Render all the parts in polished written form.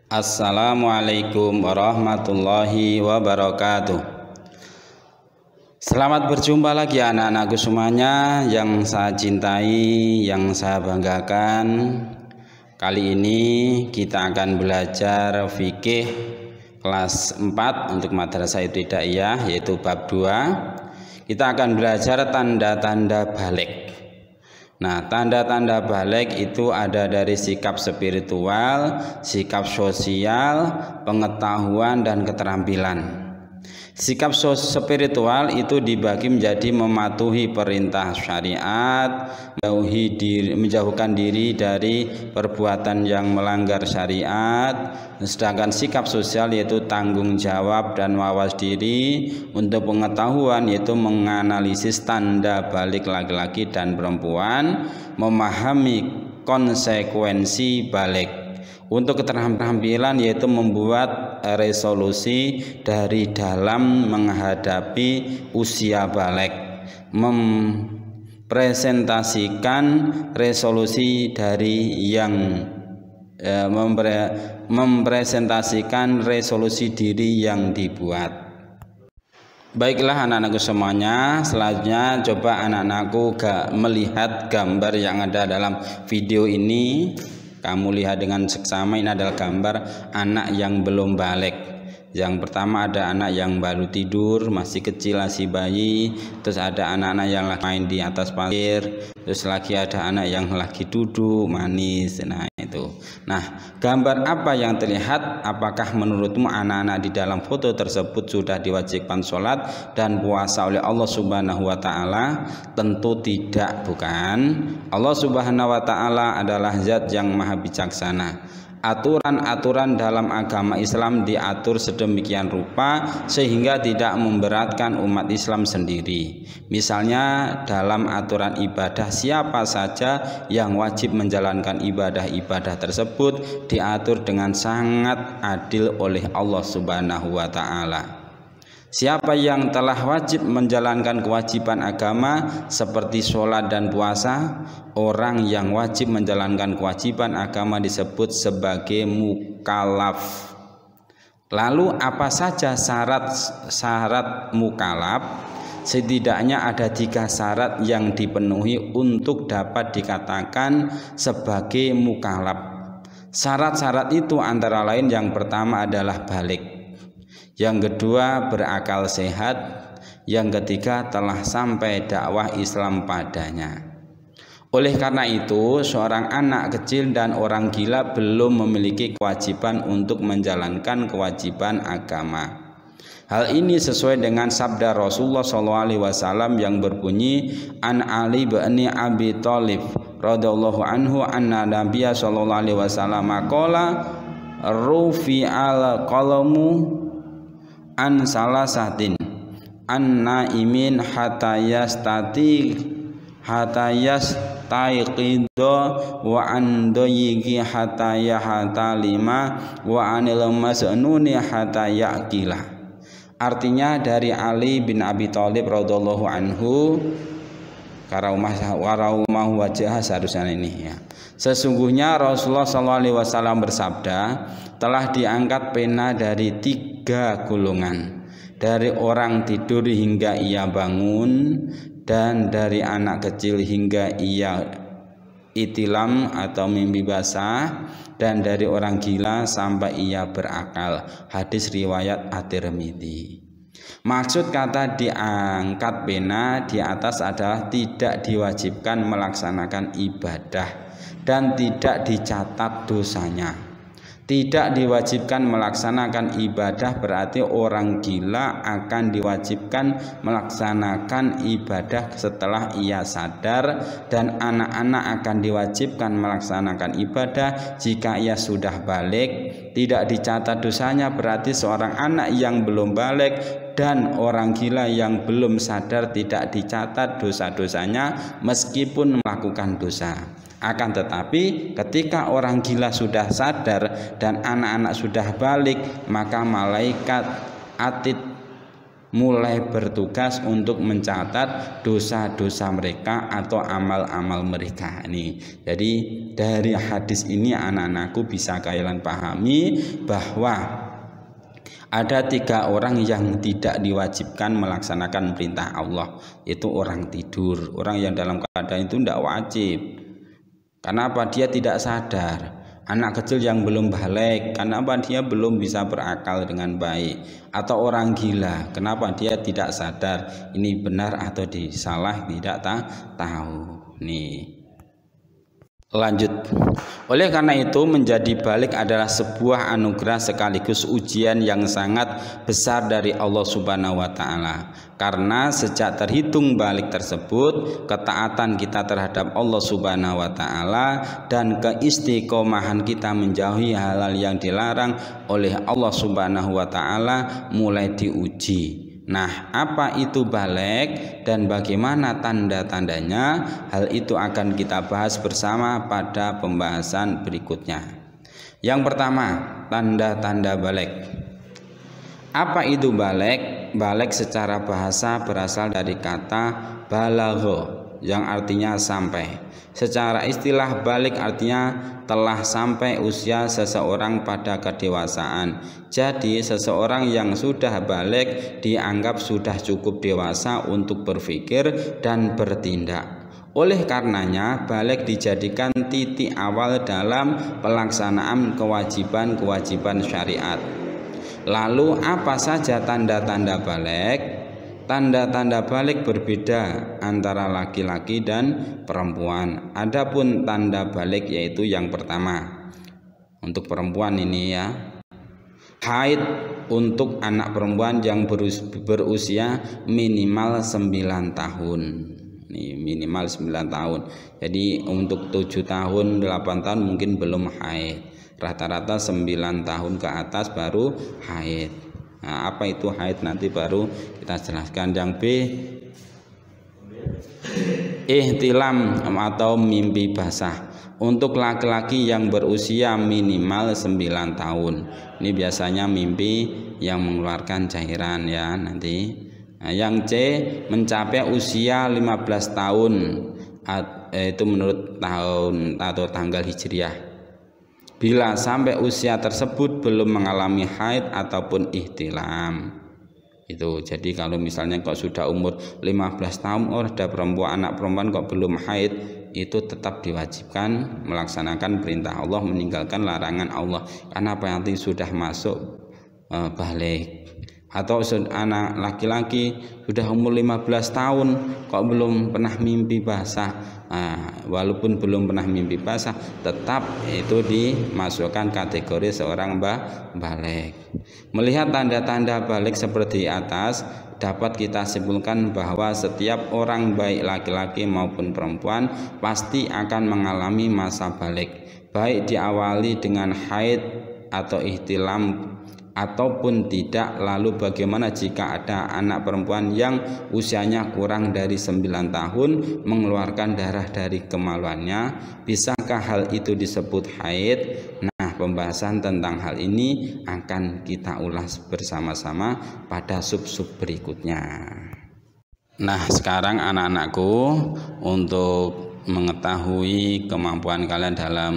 Assalamualaikum warahmatullahi wabarakatuh. Selamat berjumpa lagi anak-anakku semuanya yang saya cintai, yang saya banggakan. Kali ini kita akan belajar fikih kelas 4 untuk Madrasah Ibtidaiyah, yaitu bab 2. Kita akan belajar tanda-tanda balik. Nah, tanda-tanda balik itu ada dari sikap spiritual, sikap sosial, pengetahuan, dan keterampilan. Sikap spiritual itu dibagi menjadi mematuhi perintah syariat, menjauhkan diri dari perbuatan yang melanggar syariat. Sedangkan sikap sosial yaitu tanggung jawab dan mawas diri. Untuk pengetahuan yaitu menganalisis tanda balik laki-laki dan perempuan, memahami konsekuensi balik. Untuk keterampilan yaitu membuat resolusi dari dalam menghadapi usia balik, mempresentasikan resolusi dari yang mempresentasikan resolusi diri yang dibuat. Baiklah anak-anakku semuanya, selanjutnya coba anak-anakku melihat gambar yang ada dalam video ini. Kamu lihat dengan seksama, ini adalah gambar anak yang belum balik. Yang pertama ada anak yang baru tidur, masih kecil, masih bayi. Terus ada anak-anak yang lagi main di atas pasir. Terus lagi ada anak yang lagi duduk manis. Nah itu. Nah, gambar apa yang terlihat? Apakah menurutmu anak-anak di dalam foto tersebut sudah diwajibkan sholat dan puasa oleh Allah Subhanahu wa Ta'ala? Tentu tidak, bukan. Allah Subhanahu wa Ta'ala adalah zat yang maha bijaksana. Aturan-aturan dalam agama Islam diatur sedemikian rupa sehingga tidak memberatkan umat Islam sendiri. Misalnya dalam aturan ibadah, siapa saja yang wajib menjalankan ibadah-ibadah tersebut diatur dengan sangat adil oleh Allah Subhanahu wa Ta'ala. Siapa yang telah wajib menjalankan kewajiban agama seperti sholat dan puasa, orang yang wajib menjalankan kewajiban agama disebut sebagai mukallaf. Lalu apa saja syarat mukallaf? Setidaknya ada 3 syarat yang dipenuhi untuk dapat dikatakan sebagai mukallaf. Syarat-syarat itu antara lain yang pertama adalah balik, yang kedua berakal sehat, yang ketiga telah sampai dakwah Islam padanya. Oleh karena itu, seorang anak kecil dan orang gila belum memiliki kewajiban untuk menjalankan kewajiban agama. Hal ini sesuai dengan sabda Rasulullah SAW yang berbunyi, An Ali bin Abi Thalib radhiyallahu anhu anna Nabiya SAW qala rufi'al qalamu an salasatin an naimin hatayas taiqido wa an doyigi hataya hatalima wa anil masnuni hataya kila. Artinya dari Ali bin Abi Thalib radhiyallahu anhu, karamah wajah seharusnya ini ya. Sesungguhnya Rasulullah SAW bersabda, telah diangkat pena dari 3 golongan, dari orang tidur hingga ia bangun, dan dari anak kecil hingga ia itilam atau mimpi basah, dan dari orang gila sampai ia berakal. Hadis riwayat At-Tirmidzi. Maksud kata diangkat pena di atas adalah tidak diwajibkan melaksanakan ibadah dan tidak dicatat dosanya. Tidak diwajibkan melaksanakan ibadah berarti orang gila akan diwajibkan melaksanakan ibadah setelah ia sadar, dan anak-anak akan diwajibkan melaksanakan ibadah jika ia sudah balik. Tidak dicatat dosanya berarti seorang anak yang belum balik dan orang gila yang belum sadar tidak dicatat dosa-dosanya meskipun melakukan dosa. Akan tetapi ketika orang gila sudah sadar dan anak-anak sudah balik, maka malaikat atid mulai bertugas untuk mencatat dosa-dosa mereka atau amal-amal mereka. Ini jadi dari hadis ini anak-anakku bisa kalian pahami bahwa ada 3 orang yang tidak diwajibkan melaksanakan perintah Allah, itu orang tidur. Orang yang dalam keadaan itu tidak wajib. Kenapa? Dia tidak sadar. Anak kecil yang belum balik, kenapa? Dia belum bisa berakal dengan baik. Atau orang gila, kenapa? Dia tidak sadar ini benar atau disalah, tidak tahu. Nih, lanjut. Oleh karena itu menjadi balik adalah sebuah anugerah sekaligus ujian yang sangat besar dari Allah Subhanahu wa taala. Karena sejak terhitung balik tersebut, ketaatan kita terhadap Allah Subhanahu wa taala dan keistiqomahan kita menjauhi hal-hal yang dilarang oleh Allah Subhanahu wa taala mulai diuji. Nah, apa itu balik dan bagaimana tanda-tandanya? Hal itu akan kita bahas bersama pada pembahasan berikutnya. Yang pertama, tanda-tanda balik. Apa itu balik? Balik secara bahasa berasal dari kata balagho yang artinya sampai. Secara istilah balik artinya telah sampai usia seseorang pada kedewasaan. Jadi seseorang yang sudah balik dianggap sudah cukup dewasa untuk berpikir dan bertindak. Oleh karenanya balik dijadikan titik awal dalam pelaksanaan kewajiban-kewajiban syariat. Lalu apa saja tanda-tanda balik? Tanda-tanda balik berbeda antara laki-laki dan perempuan. Adapun tanda balik yaitu yang pertama untuk perempuan ini ya, haid untuk anak perempuan yang berusia minimal 9 tahun. Ini minimal 9 tahun. Jadi untuk 7 tahun, 8 tahun mungkin belum haid. Rata-rata 9 tahun ke atas baru haid. Nah, apa itu haid nanti baru kita jelaskan. Yang B, ihtilam atau mimpi basah untuk laki-laki yang berusia minimal 9 tahun. Ini biasanya mimpi yang mengeluarkan cairan ya nanti. Nah, yang C, mencapai usia 15 tahun itu menurut tahun atau tanggal hijriah. Bila sampai usia tersebut belum mengalami haid ataupun ihtilam. Itu jadi kalau misalnya kok sudah umur 15 tahun ada anak perempuan kok belum haid, itu tetap diwajibkan melaksanakan perintah Allah, meninggalkan larangan Allah. Karena apa, nanti sudah masuk balik. Atau anak laki-laki sudah umur 15 tahun kok belum pernah mimpi basah. Walaupun belum pernah mimpi basah, tetap itu dimasukkan kategori seorang balik. Melihat tanda-tanda balik seperti atas, dapat kita simpulkan bahwa setiap orang baik laki-laki maupun perempuan pasti akan mengalami masa balik, baik diawali dengan haid atau ihtilam ataupun tidak. Lalu bagaimana jika ada anak perempuan yang usianya kurang dari 9 tahun mengeluarkan darah dari kemaluannya? Bisakah hal itu disebut haid? Nah, pembahasan tentang hal ini akan kita ulas bersama-sama pada sub-sub berikutnya. Nah, sekarang anak-anakku, untuk mengetahui kemampuan kalian dalam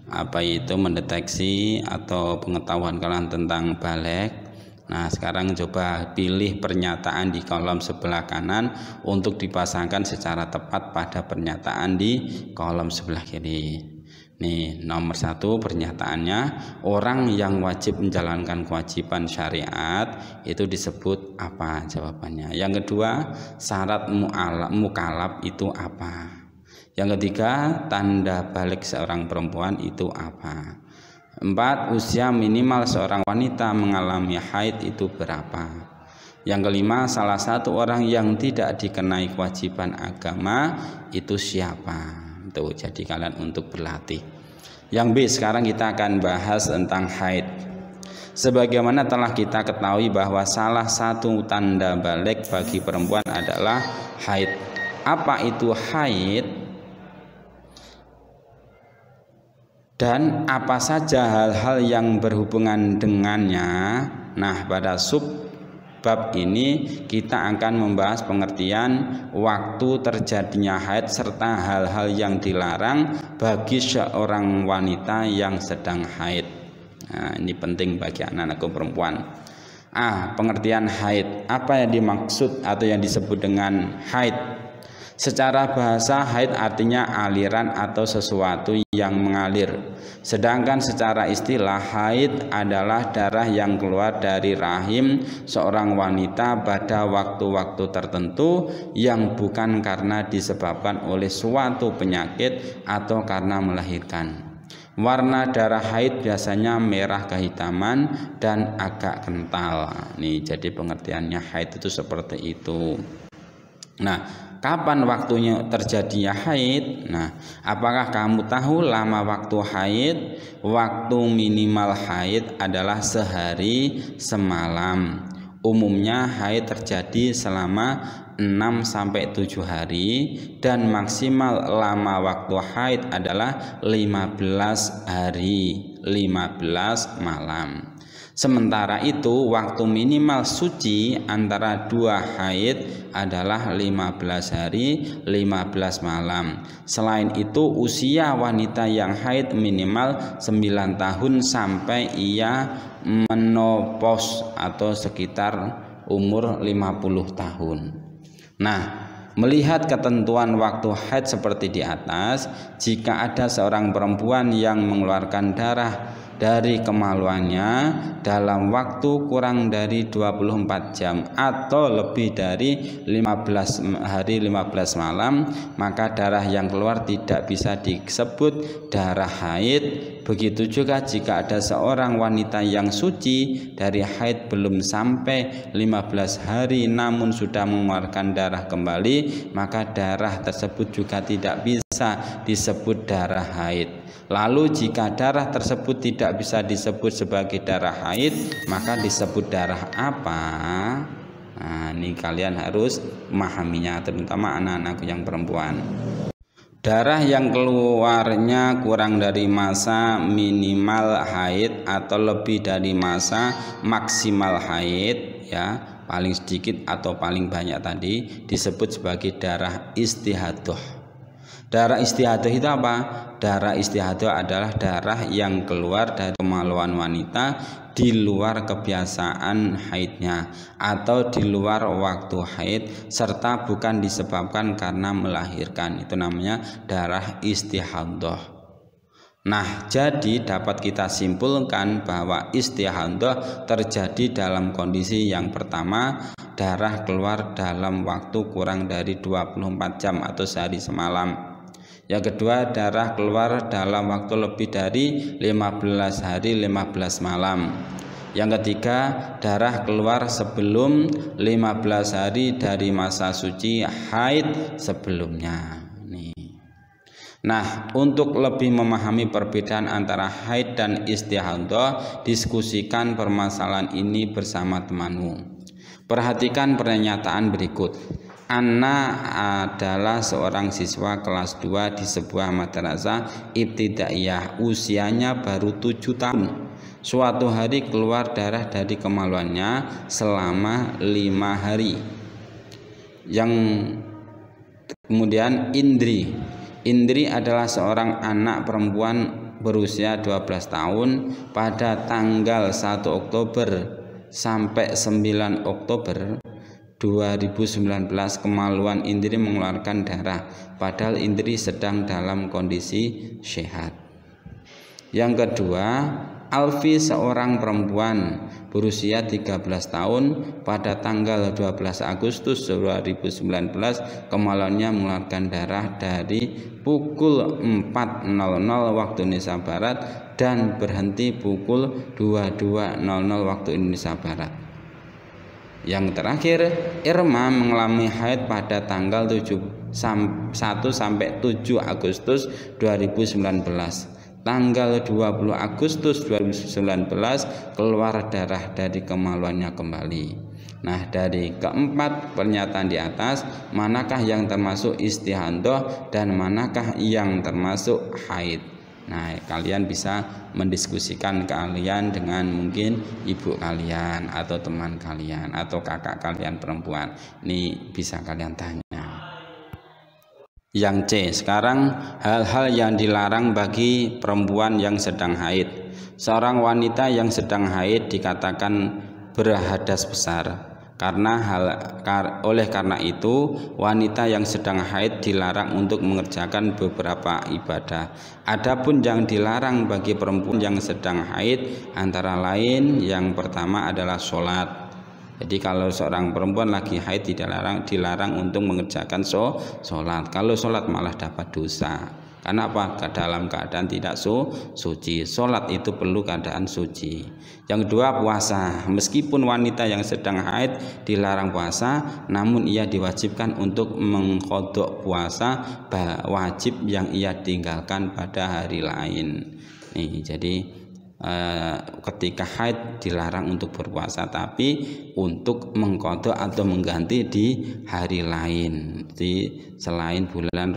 apa itu mendeteksi atau pengetahuan kalian tentang balik. Nah, sekarang coba pilih pernyataan di kolom sebelah kanan untuk dipasangkan secara tepat pada pernyataan di kolom sebelah kiri. Nih, nomor 1 pernyataannya, orang yang wajib menjalankan kewajiban syariat itu disebut apa? Jawabannya. Yang kedua, syarat mukalaf itu apa? Yang ketiga, tanda balik seorang perempuan itu apa? 4, usia minimal seorang wanita mengalami haid itu berapa? Yang kelima, salah satu orang yang tidak dikenai kewajiban agama itu siapa? Tuh, jadi kalian untuk berlatih. Yang B, sekarang kita akan bahas tentang haid. Sebagaimana telah kita ketahui bahwa salah satu tanda balik bagi perempuan adalah haid. Apa itu haid? Dan apa saja hal-hal yang berhubungan dengannya? Nah, pada sub bab ini kita akan membahas pengertian waktu terjadinya haid serta hal-hal yang dilarang bagi seorang wanita yang sedang haid. Nah, ini penting bagi anak-anakku perempuan. Pengertian haid. Apa yang dimaksud atau yang disebut dengan haid? Secara bahasa, haid artinya aliran atau sesuatu yang mengalir. Sedangkan secara istilah, haid adalah darah yang keluar dari rahim seorang wanita pada waktu-waktu tertentu yang bukan karena disebabkan oleh suatu penyakit atau karena melahirkan. Warna darah haid biasanya merah kehitaman dan agak kental. Nih, jadi pengertiannya haid itu seperti itu. Nah, kapan waktunya terjadinya haid? Nah, apakah kamu tahu lama waktu haid? Waktu minimal haid adalah sehari semalam. Umumnya haid terjadi selama 6-7 hari dan maksimal lama waktu haid adalah 15 hari, 15 malam. Sementara itu waktu minimal suci antara dua haid adalah 15 hari 15 malam. Selain itu usia wanita yang haid minimal 9 tahun sampai ia menopause atau sekitar umur 50 tahun. Nah, melihat ketentuan waktu haid seperti di atas, jika ada seorang perempuan yang mengeluarkan darah dari kemaluannya dalam waktu kurang dari 24 jam atau lebih dari 15 hari 15 malam, maka darah yang keluar tidak bisa disebut darah haid. Begitu juga jika ada seorang wanita yang suci dari haid belum sampai 15 hari namun sudah mengeluarkan darah kembali, maka darah tersebut juga tidak bisa disebut darah haid. Lalu jika darah tersebut tidak bisa disebut sebagai darah haid, maka disebut darah apa? Nah, ini kalian harus memahaminya, terutama anak-anakku yang perempuan. Darah yang keluarnya kurang dari masa minimal haid atau lebih dari masa maksimal haid, ya, paling sedikit atau paling banyak tadi disebut sebagai darah istihadah. Darah istihadah itu apa? Darah istihadah adalah darah yang keluar dari kemaluan wanita di luar kebiasaan haidnya atau di luar waktu haid serta bukan disebabkan karena melahirkan. Itu namanya darah istihadah. Nah, jadi dapat kita simpulkan bahwa istihadah terjadi dalam kondisi yang pertama, darah keluar dalam waktu kurang dari 24 jam atau sehari semalam. Yang kedua, darah keluar dalam waktu lebih dari 15 hari 15 malam. Yang ketiga, darah keluar sebelum 15 hari dari masa suci haid sebelumnya. Nah, untuk lebih memahami perbedaan antara haid dan istihadah, diskusikan permasalahan ini bersama temanmu. Perhatikan pernyataan berikut. Anna adalah seorang siswa kelas 2 di sebuah madrasah ibtidaiyah. Usianya baru 7 tahun. Suatu hari keluar darah dari kemaluannya selama 5 hari. Yang kemudian Indri adalah seorang anak perempuan berusia 12 tahun. Pada tanggal 1 Oktober sampai 9 Oktober 2019 kemaluan Indri mengeluarkan darah, padahal Indri sedang dalam kondisi sehat. Yang kedua, Alfi seorang perempuan berusia 13 tahun. Pada tanggal 12 Agustus 2019 kemaluannya mengeluarkan darah dari pukul 4.00 waktu Indonesia Barat dan berhenti pukul 22.00 waktu Indonesia Barat. Yang terakhir, Irma mengalami haid pada tanggal 1 sampai 7 Agustus 2019. Tanggal 20 Agustus 2019 keluar darah dari kemaluannya kembali. Nah, dari keempat pernyataan di atas, manakah yang termasuk istihadah dan manakah yang termasuk haid? Nah, kalian bisa mendiskusikan kalian dengan mungkin ibu kalian atau teman kalian atau kakak kalian perempuan. Ini bisa kalian tanya. Yang C, sekarang hal-hal yang dilarang bagi perempuan yang sedang haid. Seorang wanita yang sedang haid dikatakan berhadas besar. Oleh karena itu wanita yang sedang haid dilarang untuk mengerjakan beberapa ibadah. Adapun yang dilarang bagi perempuan yang sedang haid antara lain yang pertama adalah sholat. Jadi kalau seorang perempuan lagi haid dilarang untuk mengerjakan sholat. Kalau sholat malah dapat dosa. Karena apa? Dalam keadaan tidak suci. Sholat itu perlu keadaan suci. Yang kedua, puasa. Meskipun wanita yang sedang haid dilarang puasa, namun ia diwajibkan untuk mengqadha puasa wajib yang ia tinggalkan pada hari lain. Nih, jadi ketika haid dilarang untuk berpuasa, tapi untuk mengqadha atau mengganti di hari lain selain bulan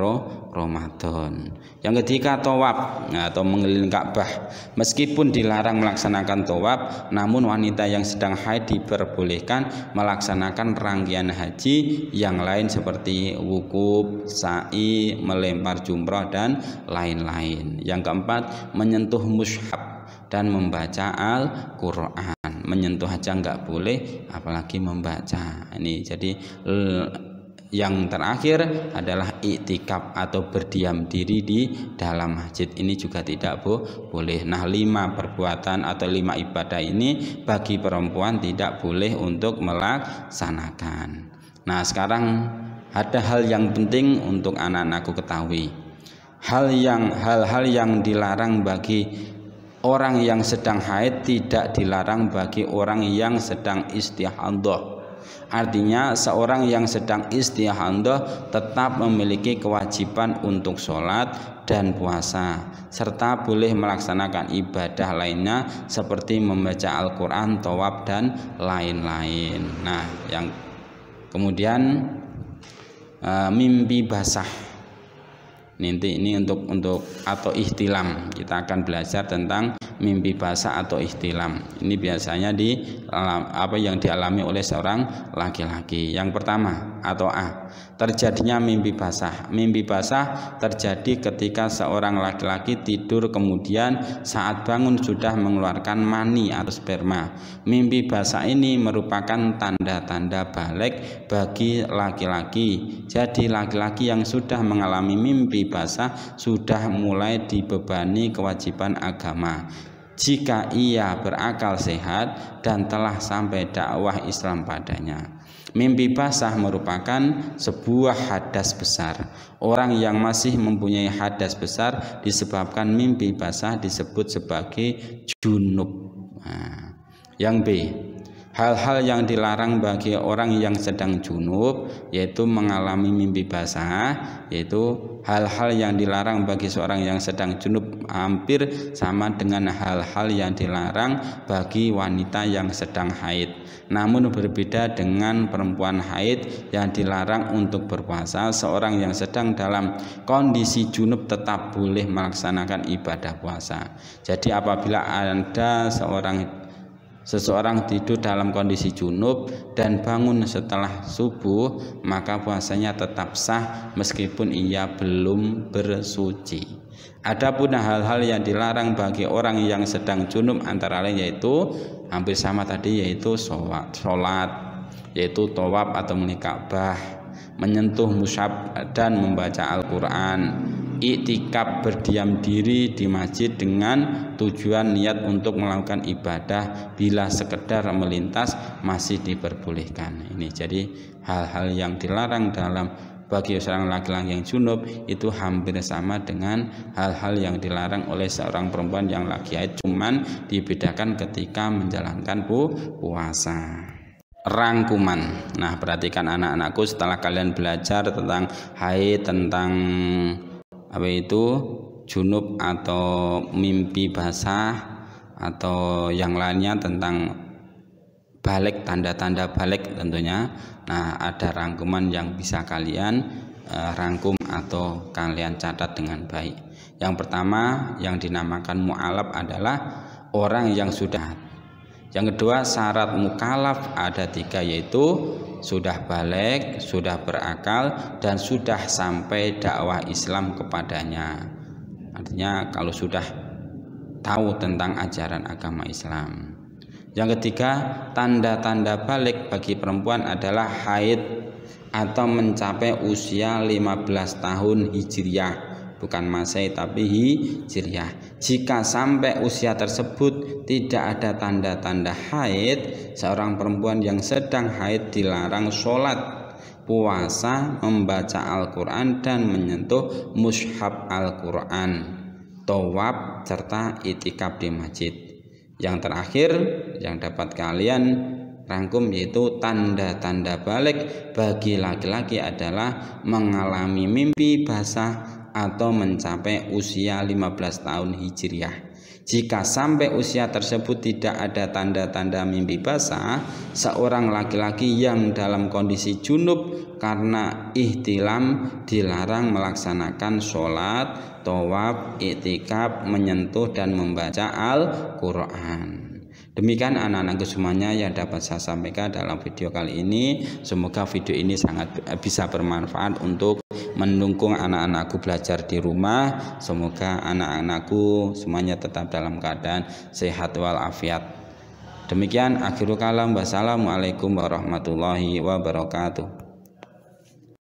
Ramadan. Yang ketiga, tawaf atau mengelilingi Ka'bah. Meskipun dilarang melaksanakan tawaf, namun wanita yang sedang haid diperbolehkan melaksanakan rangkaian haji yang lain seperti wukuf, sa'i, melempar jumrah dan lain-lain. Yang keempat, menyentuh mushaf dan membaca Al-Quran. Menyentuh aja nggak boleh, apalagi membaca. Ini jadi yang terakhir adalah iktikaf atau berdiam diri di dalam masjid. Ini juga tidak boleh. Nah, 5 perbuatan atau 5 ibadah ini bagi perempuan tidak boleh untuk melaksanakan. Nah, sekarang ada hal yang penting untuk anak-anakku ketahui. Hal-hal yang dilarang bagi orang yang sedang haid tidak dilarang bagi orang yang sedang istihadah. Artinya seorang yang sedang istihadah tetap memiliki kewajiban untuk sholat dan puasa, serta boleh melaksanakan ibadah lainnya seperti membaca Al-Quran, tawaf dan lain-lain. Nah, yang kemudian mimpi basah. Nanti ini untuk atau ihtilam. Kita akan belajar tentang mimpi basah atau ihtilam. Ini biasanya yang dialami oleh seorang laki-laki. Yang pertama atau A, terjadinya mimpi basah. Mimpi basah terjadi ketika seorang laki-laki tidur kemudian saat bangun sudah mengeluarkan mani atau sperma. Mimpi basah ini merupakan tanda-tanda balik bagi laki-laki. Jadi laki-laki yang sudah mengalami mimpi basah sudah mulai dibebani kewajiban agama jika ia berakal sehat dan telah sampai dakwah Islam padanya. Mimpi basah merupakan sebuah hadas besar. Orang yang masih mempunyai hadas besar disebabkan mimpi basah disebut sebagai junub. Nah, yang B, hal-hal yang dilarang bagi orang yang sedang junub yaitu mengalami mimpi basah, yaitu hal-hal yang dilarang bagi seorang yang sedang junub hampir sama dengan hal-hal yang dilarang bagi wanita yang sedang haid. Namun berbeda dengan perempuan haid yang dilarang untuk berpuasa, seorang yang sedang dalam kondisi junub tetap boleh melaksanakan ibadah puasa. Jadi apabila ada seseorang tidur dalam kondisi junub dan bangun setelah subuh, maka puasanya tetap sah meskipun ia belum bersuci. Adapun hal-hal yang dilarang bagi orang yang sedang junub antara lain yaitu hampir sama tadi, yaitu sholat, yaitu tawaf atau melihat Ka'bah, menyentuh mushaf dan membaca Al-Quran, iktikaf berdiam diri di masjid dengan tujuan niat untuk melakukan ibadah bila sekedar melintas masih diperbolehkan. Ini jadi hal-hal yang dilarang bagi seorang laki-laki yang junub itu hampir sama dengan hal-hal yang dilarang oleh seorang perempuan yang lagi haid, cuman dibedakan ketika menjalankan puasa. Rangkuman. Nah, perhatikan anak-anakku, setelah kalian belajar tentang haid, tentang junub atau mimpi basah atau yang lainnya, tentang balik, tanda-tanda balik tentunya. Nah, ada rangkuman yang bisa kalian rangkum atau kalian catat dengan baik. Yang pertama yang dinamakan mu'alaf adalah orang yang sudah. Yang kedua syarat mukallaf ada 3, yaitu sudah balik, sudah berakal, dan sudah sampai dakwah Islam kepadanya. Artinya kalau sudah tahu tentang ajaran agama Islam. Yang ketiga, tanda-tanda balik bagi perempuan adalah haid atau mencapai usia 15 tahun Hijriah, bukan Masehi tapi Hijriah. Jika sampai usia tersebut tidak ada tanda-tanda haid, seorang perempuan yang sedang haid dilarang sholat, puasa, membaca Al-Quran dan menyentuh mushaf Al-Quran, tawaf serta itikaf di masjid. Yang terakhir yang dapat kalian rangkum yaitu tanda-tanda balik bagi laki-laki adalah mengalami mimpi basah atau mencapai usia 15 tahun Hijriah. Jika sampai usia tersebut tidak ada tanda-tanda mimpi basah, seorang laki-laki yang dalam kondisi junub karena ihtilam dilarang melaksanakan sholat, tawaf, iktikaf, menyentuh dan membaca Al-Quran. Demikian anak-anakku semuanya yang dapat saya sampaikan dalam video kali ini. Semoga video ini sangat bisa bermanfaat untuk mendukung anak-anakku belajar di rumah. Semoga anak-anakku semuanya tetap dalam keadaan sehat walafiat. Demikian akhirul kalam. Wassalamualaikum warahmatullahi wabarakatuh.